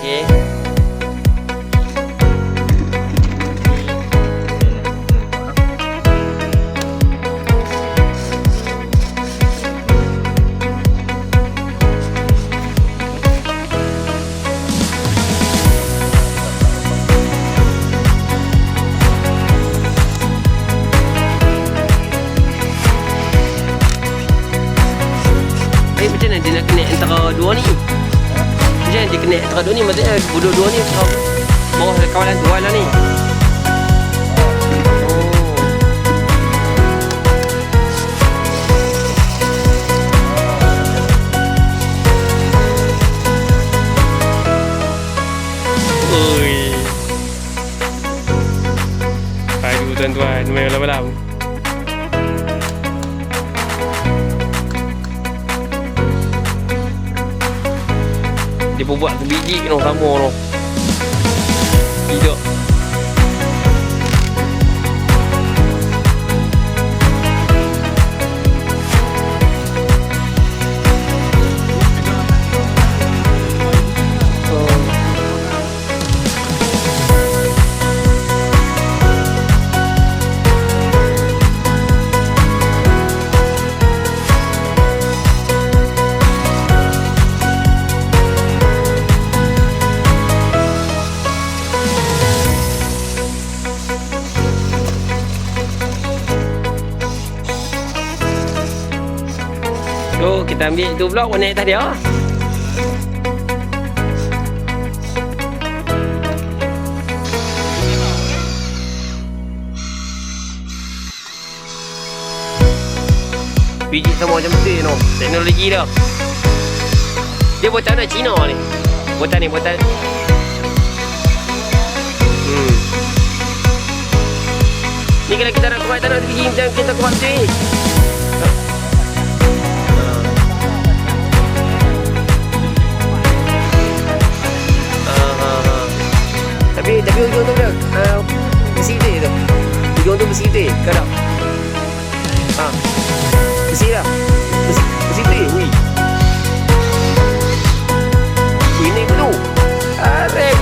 Okey. Macam mana dia nak connect antara dua ni? Macam mana dia connect antara dua ni? Maksudnya dua-dua ni bawah kawalan dua lah ni. Oi. Aduh tuan-tuan, main malam-malam. Dia pun buat sebiji no sama no. Tidak. So kita ambil tu blok warna atas dia. Biji sama macam tu no. Teknologi dia. Dia buatan dari Cina ni. Buatan. Ni kalau kita nak kuat tak nak biji macam kita kuat tu. Tapi ujung tu dah besi tu tu. Ujung tu besi tu ke tak? Besi dah. Besi tu. Ui. Ini tu. Arep.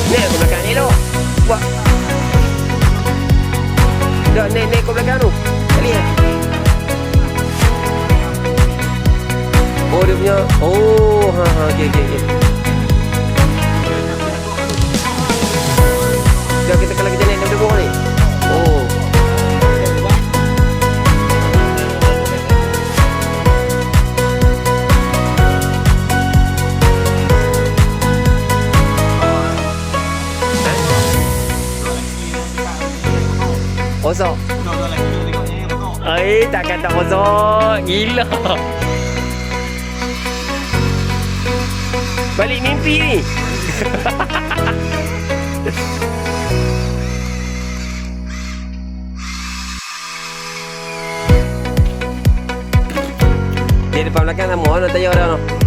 Nek ke belakang ni tu. Buat. Dah nek ke belakang tu. Tak lihat. Oh dia punya. Oh okey. Dah kita kalau kita naik dari bawah ni. Oh. Kosong. Takkan tak kosong. Gila. Balik mimpi ni. Dia depan belakang sama nak tanya orang tu.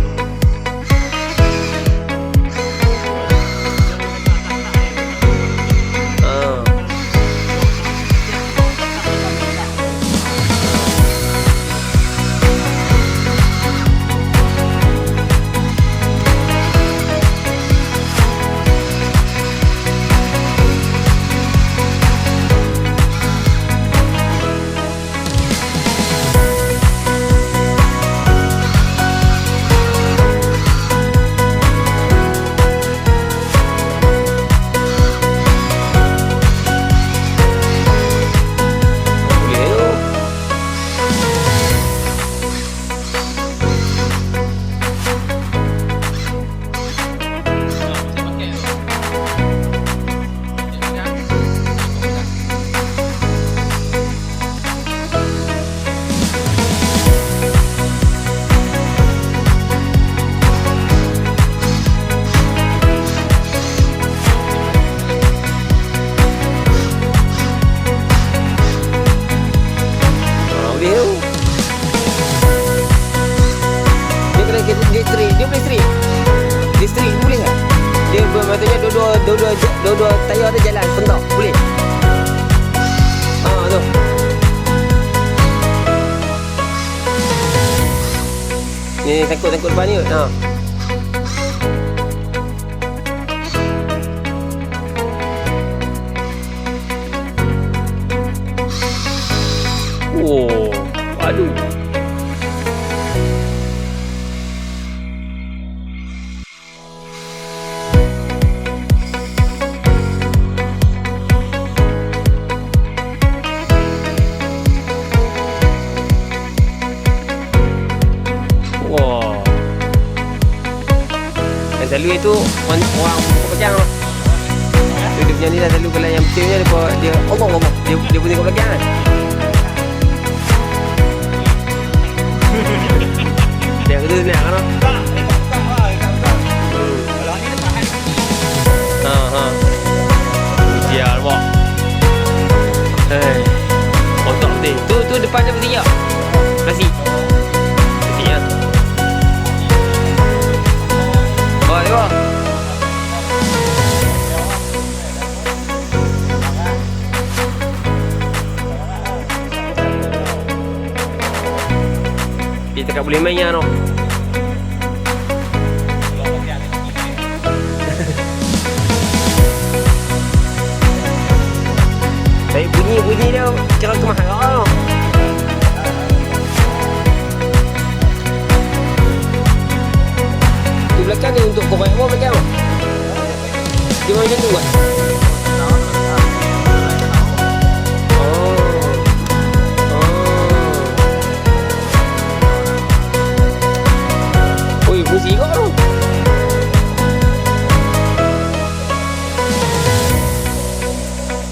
dua tayar dia jalan sentak boleh. Tu. Ni sangkut depan ni. Oh, aduh. Selalu itu orang pejang lah. Dia punya ni dah selalu kalau yang betilnya dia Allah dia punya kat belakang kan. Dia kata nak kan. Kalau ni dia tahan. Dia nampak. Otak betul. Tu depan dia betul tak? Nasi. Nasi ya. Tengok. Dia tak boleh mainnya no. Tapi bunyi dia kira kemahalan. Belakang ni untuk korek apa macam mana? Dia macam tu kan? Oi, fungsi kau tu.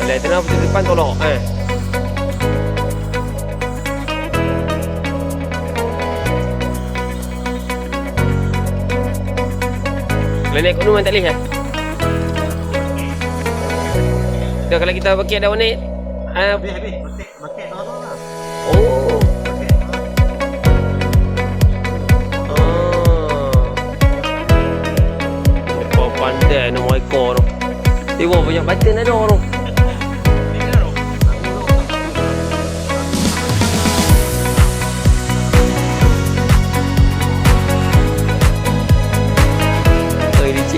Alah, tenang betul depan tolak. Kalau naik gunung tak boleh kan? Dah kalau kita pakai ada warna Habis. Batik tu lah. Oh. Apa pandai nombor ekor tu. Tengok banyak button ada tu.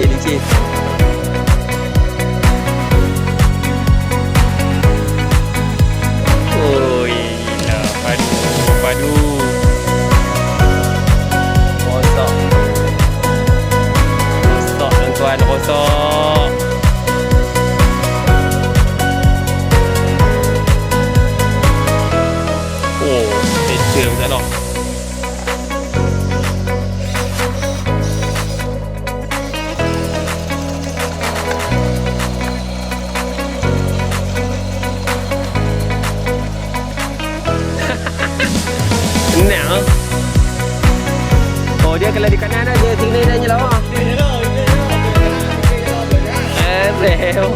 Licin. Oh, gila. Padu. Rosak tuan-tuan, rosak. Oh, betul tak nak. Senang. Oh, dia kalau di kanan dia signal dia nyala. Bel.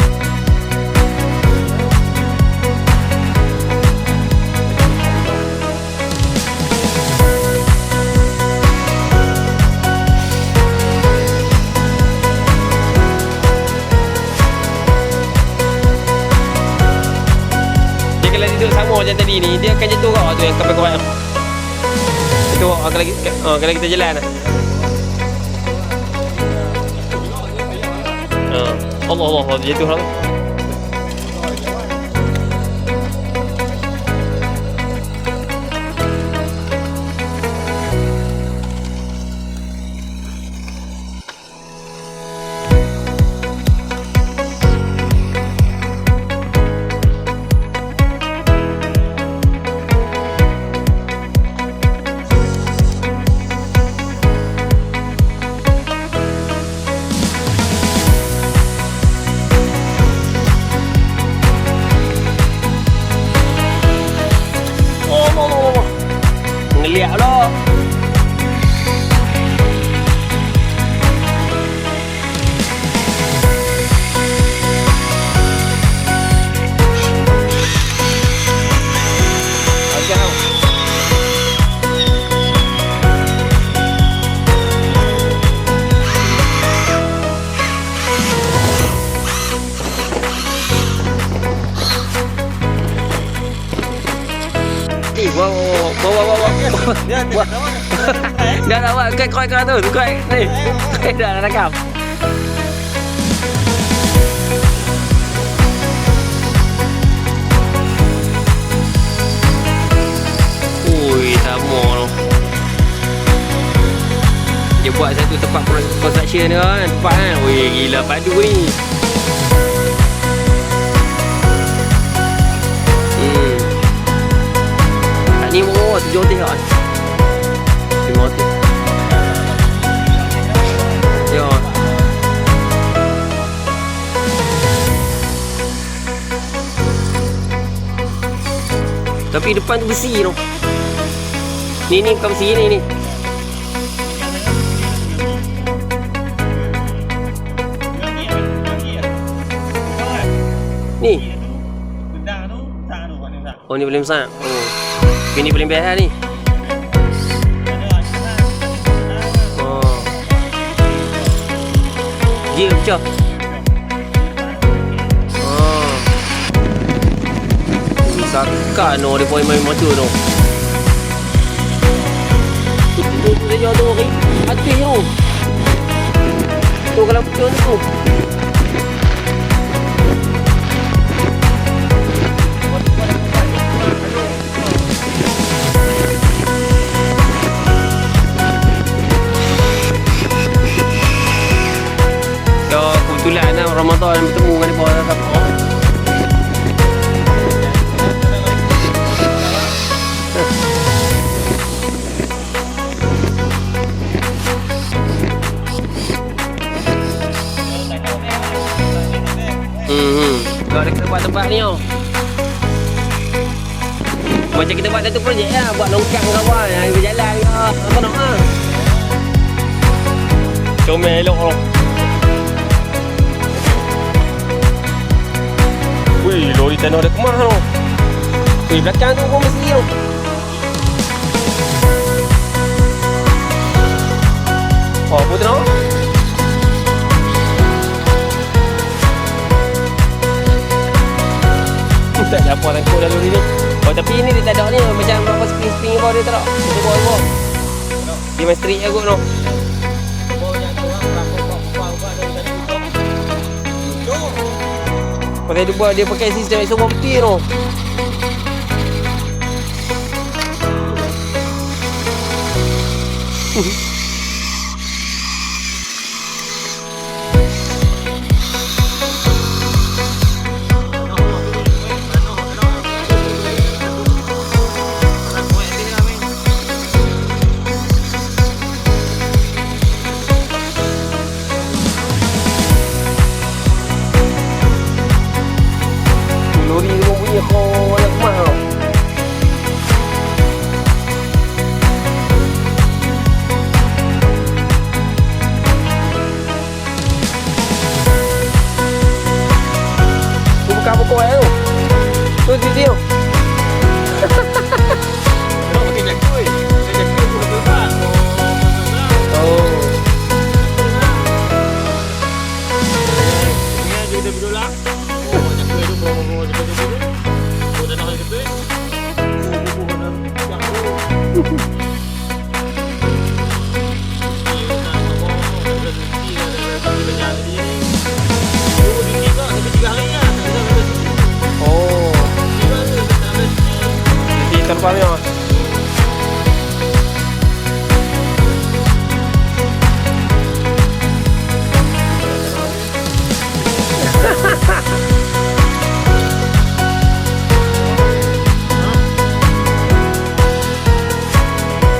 Dia kalau duduk sama macam tadi ni, dia akan jatuh kau tu yang kapal-kapal. Itu kalau kita jalan lah. Allah jatuh lah. Ngeliat lah. lagi. Bawa. Dia tidak tahu. Dah awak kau tu. Kau ni. Dah rakam. Ui, sama tu. Dia buat satu tempat construction ni kan. Tempat kan. Ui, gila padu ni. Ni mau 7 hotel kan. 5 hotel. Ya. Tapi depan tu besi tu. Ni bukan besi ni. Ni. Oh ni boleh besar. Oh. Ini paling best ni. Oh. Gear pecah. Oh. Sakan no dia boleh main motor tu. Tu dia tu ni. Hati tu. Tu kalau pecah tu. Kebetulan lah Ramadan bertemu dengan dia bawah tak apa. Kau ada kita buat tempat ni oh. Macam kita buat satu projek lah, buat longkang kawan yang berjalan ke apa nak ah. Comel elok tu. Wih, lori tanah dah kemah tu. Wih, belakang tu pun mesti tu. Oh, apa tu nak? Tak ada apa tangkut dah lori ni. Oh, tapi ini dia tak ada ni. Macam apa spring-spring apa dia tak ada. Dia bawa. Dia main street aku tu. Pakai dia pakai sistem semua putih tu. Lori tu punya kau nak kemah tau. Tu bukan apa kau tu. Tu dia tu. Nak pakai jaket weh. Jaket tu betul tak? Oh. Ni dia betul lah. Oh, jaket tu bawa jaket tu. Oh, dah nak jaket tu. Oh. Jadi terbangnya.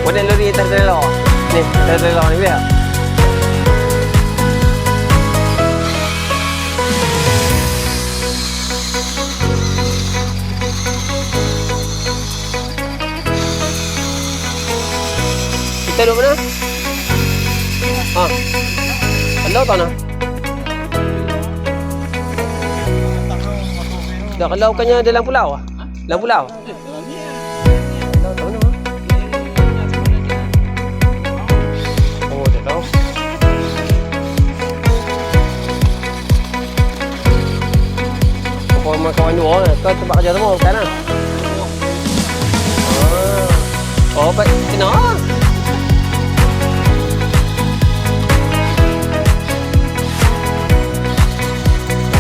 Model lori atas trailer. Ni, atas trailer ni biar. Kita duduk mana? Ah. Kalau tak nak? Dah kalau bukannya dalam pulau ah? Dalam pulau? Oh, tak tahu. Kawan-kawan dua kau tempat kerja semua bukan ah? Oh, baik kena.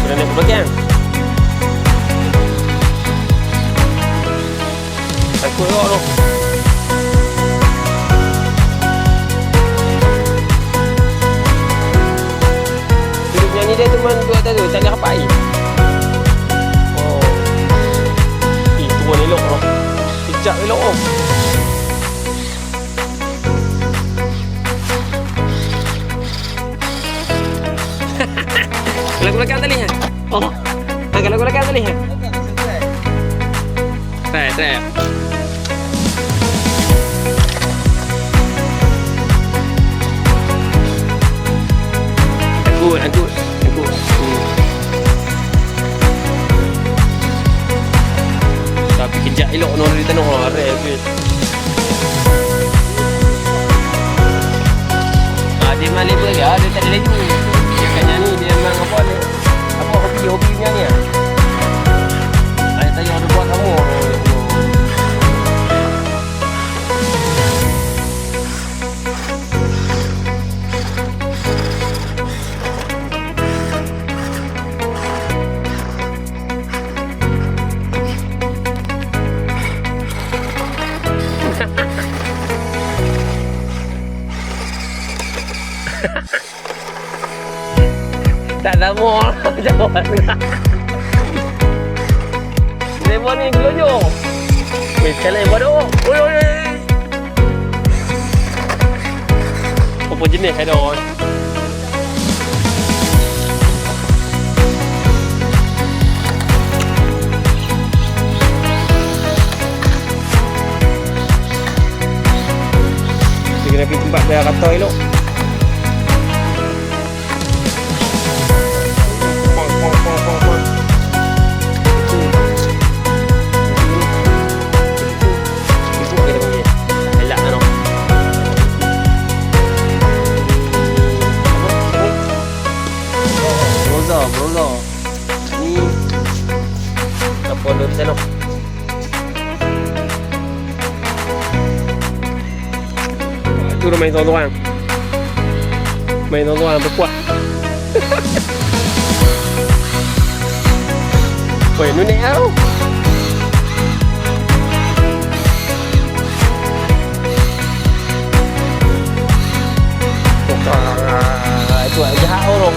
Kena naik ke belakang. Takut juga tu. Duduk nyanyi dia tu man duduk atas tu, tak boleh rapat air. Oh. Turun elok tu. Kejap elok tu. Kalau belakang tadi ha? Oh. Kalau belakang tadi ha? Try. Angkut. Tapi kejap elok no dari tanah arek weh. Dia malam pun dia tak ada lagi. Dia kan nyanyi dia memang hobi nyanyi ah. Saya tanya ada buat kamu. Tak sama jawab. Lemon ni gelonyo. Weh, sekali bodoh. Oi. Apa jenis ada orang? Dia kena pergi tempat dia kata elok. Brozo. Ni apa ada di sana? Tu dah main seorang-seorang. Main seorang-seorang berpuas. Weh, nunik tau. Itu jahat orang.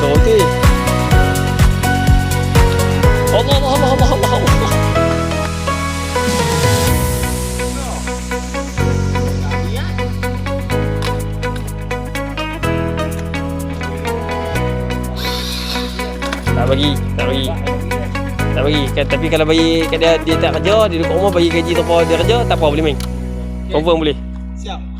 Okey. Allah. Tak bagi. Tapi kalau bagi kat dia tak kerja, dia duduk rumah bagi gaji tanpa dia kerja, tak apa boleh main. Confirm boleh. Siap.